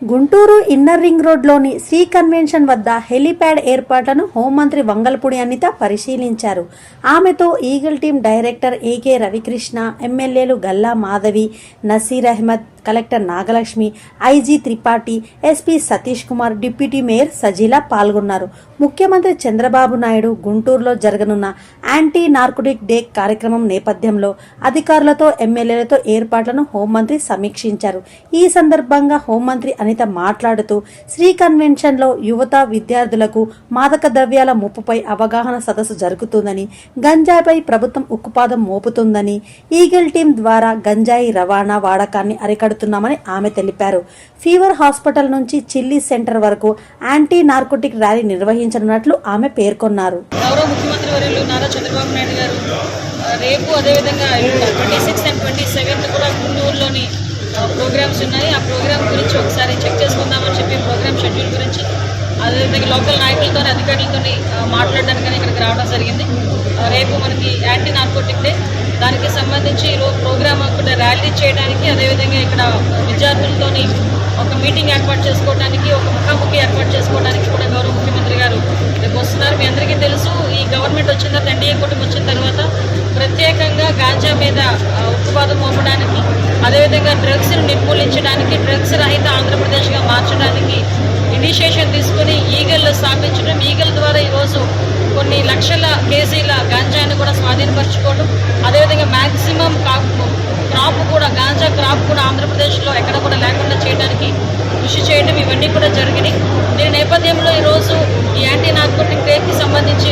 Guntur inner ring రోడ్లోని Shri convention వద్ద helipad ఏర్పాట్లను హోంమంత్రి వంగల్పూడి అనిత పరిశీలించారు. ఆమెతో eagle team director AK Ravikrishna, ఎమ్మెల్యేలు Galla Madhavi, Naseer Ahmed, collector Nagalakshmi, IG Tripathi, SP Satish Kumar, deputy mayor Sajeela పాల్గొన్నారు. ముఖ్యమంత్రి చంద్రబాబు నాయుడు గుంటూరులో జరగనున్న యాంటీ నార్కోటిక్ డే కార్యక్రమం నేపథ్యంలో అధికారులతో, ఎమ్మెల్యేలతో ఏర్పాట్లను హోంమంత్రి సమీక్షించారు. ఈ సందర్భంగా హోంమంత్రి అనిత మాట్లాడుతూ శ్రీ కన్వెన్షన్లో యువత, విద్యార్థులకు మాదక ద్రవ్యాల ముప్పుపై అవగాహన సదస్సు జరుగుతుందని, గంజాయిపై ప్రభుత్వం ఉక్కుపాదం మోపుతుందని, ఈగల్ టీం ద్వారా గంజాయి రవాణా వాడకాన్ని అరికడుతున్నామని ఆమె తెలిపారు. ఫీవర్ హాస్పిటల్ నుంచి చిల్లీ సెంటర్ వరకు యాంటీ నార్కోటిక్ ర్యాలీ నిర్వహించనున్నట్లు ఆమె పేర్కొన్నారు. గౌరవ ముఖ్యమంత్రి వర్యులు నారా చంద్రబాబు నాయుడు గారు రేపు అదేవిధంగా 26 and 27 కూడా గుంటూరులోని ప్రోగ్రామ్స్ ఉన్నాయి. ఆ ప్రోగ్రామ్ గురించి ఒకసారి చెక్ చేసుకుందామని చెప్పి ప్రోగ్రామ్ షెడ్యూల్ గురించి అదేవిధంగా లోకల్ నాయకులతో, అధికారులతో మాట్లాడడానికి ఇక్కడికి రావడం జరిగింది. రేపు మనకి యాంటీ నార్కోటిక్ డే, దానికి సంబంధించి ఈరోజు ప్రోగ్రామ్ కూడా ర్యాలీ చేయడానికి, అదేవిధంగా ఇక్కడ విద్యార్థులతోని ఒక మీటింగ్ ఏర్పాటు చేసుకోవడానికి, ఒక ముఖాముఖి ఏర్పాటు చేసుకోవడానికి కూడా గౌరవ ముఖ్యమంత్రి గారు రేపు వస్తున్నారు. మీ అందరికీ తెలుసు, ఈ గవర్నమెంట్ వచ్చిన తర్వాత, ఎన్డీఏ కూటమి వచ్చిన తర్వాత ప్రత్యేకంగా గాంజా మీద ఉక్కుపాదం మోపడానికి, అదేవిధంగా డ్రగ్స్ను నిర్మూలించడానికి, డ్రగ్స్ రహిత ఆంధ్రప్రదేశ్గా మార్చడానికి ఇనిషియేషన్ తీసుకుని ఈగల్ స్థాపించడం, ఈగల్ ద్వారా ఈరోజు కొన్ని లక్షల కేజీల గాంజాను కూడా స్వాధీనపరచుకోవడం, అదేవిధంగా మ్యాక్సిమం క్రాప్ కూడా, గాంజా క్రాప్ కూడా ఆంధ్రప్రదేశ్లో ఎక్కడ కూడా లేకుండా చేయడానికి కృషి చేయడం, ఇవన్నీ కూడా జరిగినాయి. దీని నేపథ్యంలో ఈరోజు ఈ యాంటీ నార్కోటిక్ డేకి సంబంధించి